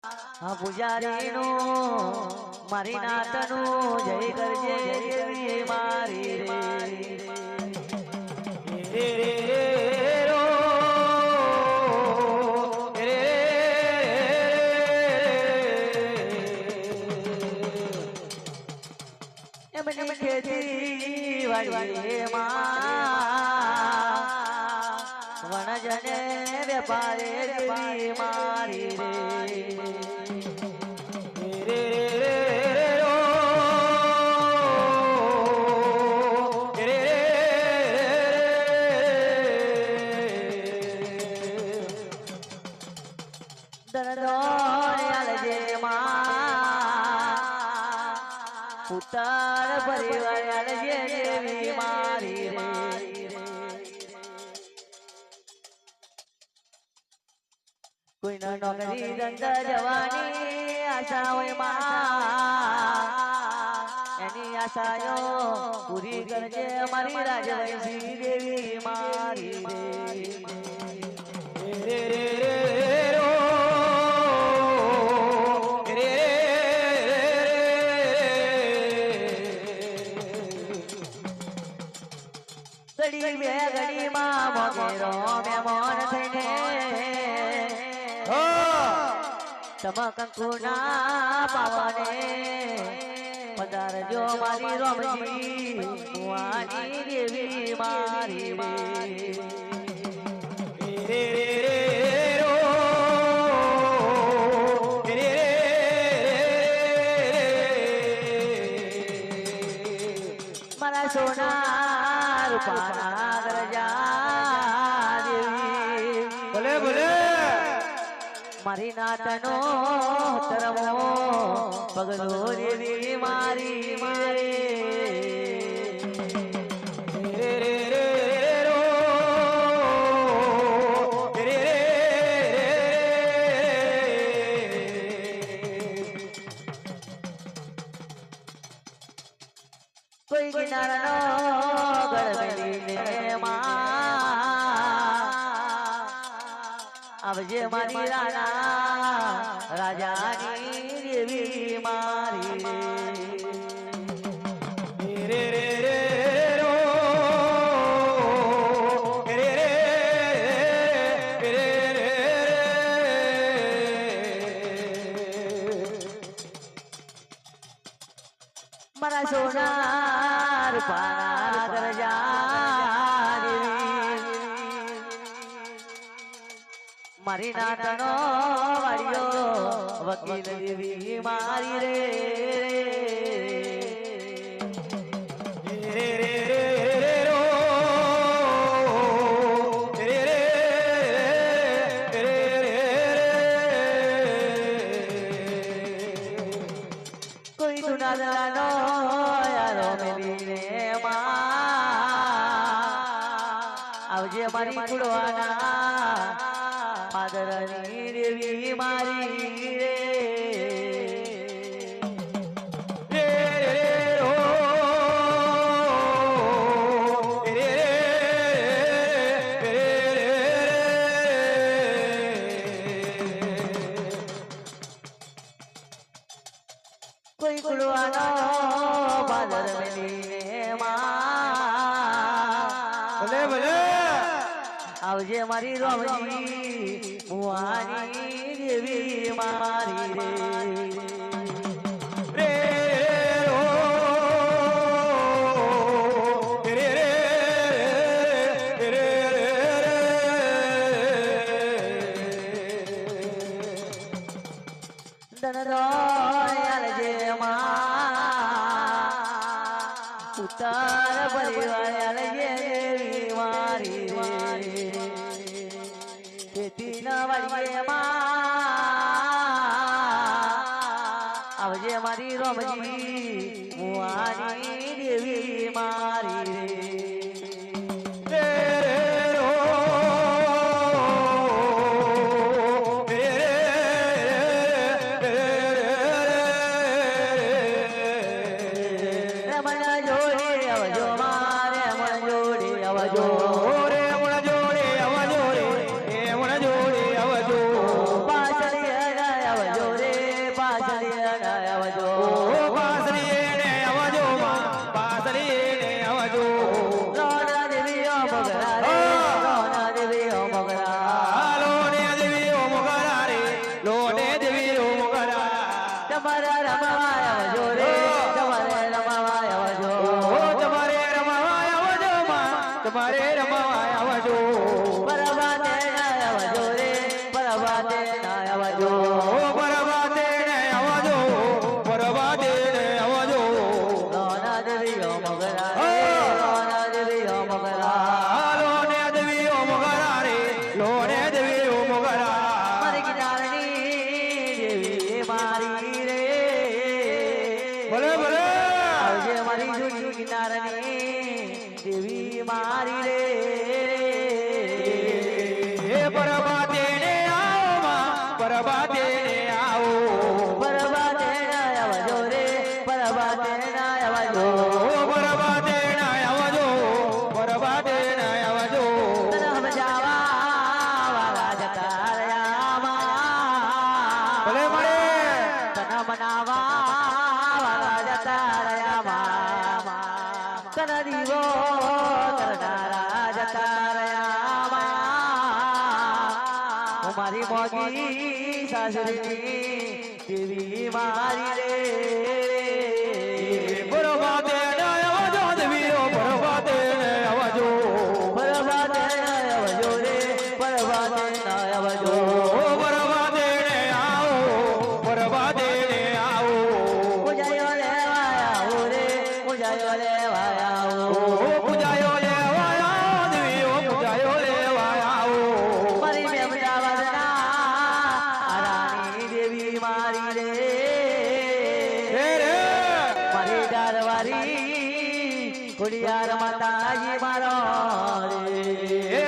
હા પૂજારીનું મારી નાતનું જય કરજે દેવી મારી રે રે રો રે એમની ખેતી વાડીએ માં વણજને વેપારે દેવી મારી રે પુત્ર પરિવાર દેવી મારી કોઈ ન નોકરી ધંધા જવાની આશા હોય માં એની આશાઓ પૂરી કરજે મારી રાજવૈસી દેવી મારી રે રે રો ઘડી બે ઘડીમાં મોગેરો મેમોન થઈને કંકુના પાવને પધારજો મારી રોમજી કુવાની દેવી મારી રે રે રો રે મારા સોના રૂપાના ગરજા દેવી ભલે ભલે મારી નાતનો તરમો પગલો દેવી મારી રે રે રે રો રે રે કોઈ કિનારાનો ગળમેલીને આવજે મારી રાણા રાજાની દેવી મારી રે રે રે રો રે રે રે રે મારા સોના રૂપાના ગરજા મારી નાતનો વાળ્યો વકીલ દેવી મારી રે રે રે રે રો રે રે રે કોઈ સુનાદરાનો યારો મેલીને માં આવજે મારી કુળવાના પાદરની દેવી મારી રે રે રે રો રે રે કોઈ કુળવાનો પાદર મેલીને માં ભલે ભલે આવજે મારી રોમજી મુવાની દેવી મારી રે રો રે રે રે દનરો યાલજે માં ઉતાર પરિવાર યાલજે દેવી મારી ખેતી ના વાળીએ માં આવજે મારી રોમજી મુવાની દેવી મારી રે રો રે રમણ જોડે આવજો મારે રમણ જોડે આવજો રે રમણ જોડે આવજો રે રમણ જોડે આવજો પાછળ આવજો તમારે રમવા આવજો રે તમારે રમવા આવજો તમારે રમવા આવજો માં તમારે રમવા આવજો પરબાતે ના આવજો રે પરબાતે ના આવજો પરબાતે ને આવજો પરબાતે ને આવજો લોના દેવીઓ મગરા રે લોના દેવીઓ મગરા લોને દેવીઓ મગરા રે લોને દેવીઓ મગરા મારી કિનારની દેવી મારી રે ભલે ભલે આવજે મારી જૂની કિનારની દેવી મારી રે પરબાતે ને આવો માં પરબાતે ને આવો પરબાતે ના આવજો રે પરબાતે ના આવજો પરબાતે ના આવજો પરબાતે ના આવજો તને સમજાવા વાળા જતા રહ્યા માં ભલે મળે તને મનાવા વાળા જતા રહ્યા માં તને દીવો કરનારા જતા રહ્યા માં હું મારી મોગી સાસરીની દેવી મારી રે પરબાતે ના આવજો દેવીઓ પરબાતે ને આવજો પરબાતે ના આવજો રે પરબાતે ના આવજો પરબાતે ને આવો પરબાતે ને આવો પૂજાયો લેવા આવો રે પૂજાયો લેવા આવો પૂજાયો લેવા આવો દેવીઓ પૂજાયો લેવા આવો મારી મેમદાવાદના રાણી દેવી મારી રે રે મારી ડારવારી ખોડિયાર માતાજી મારો રે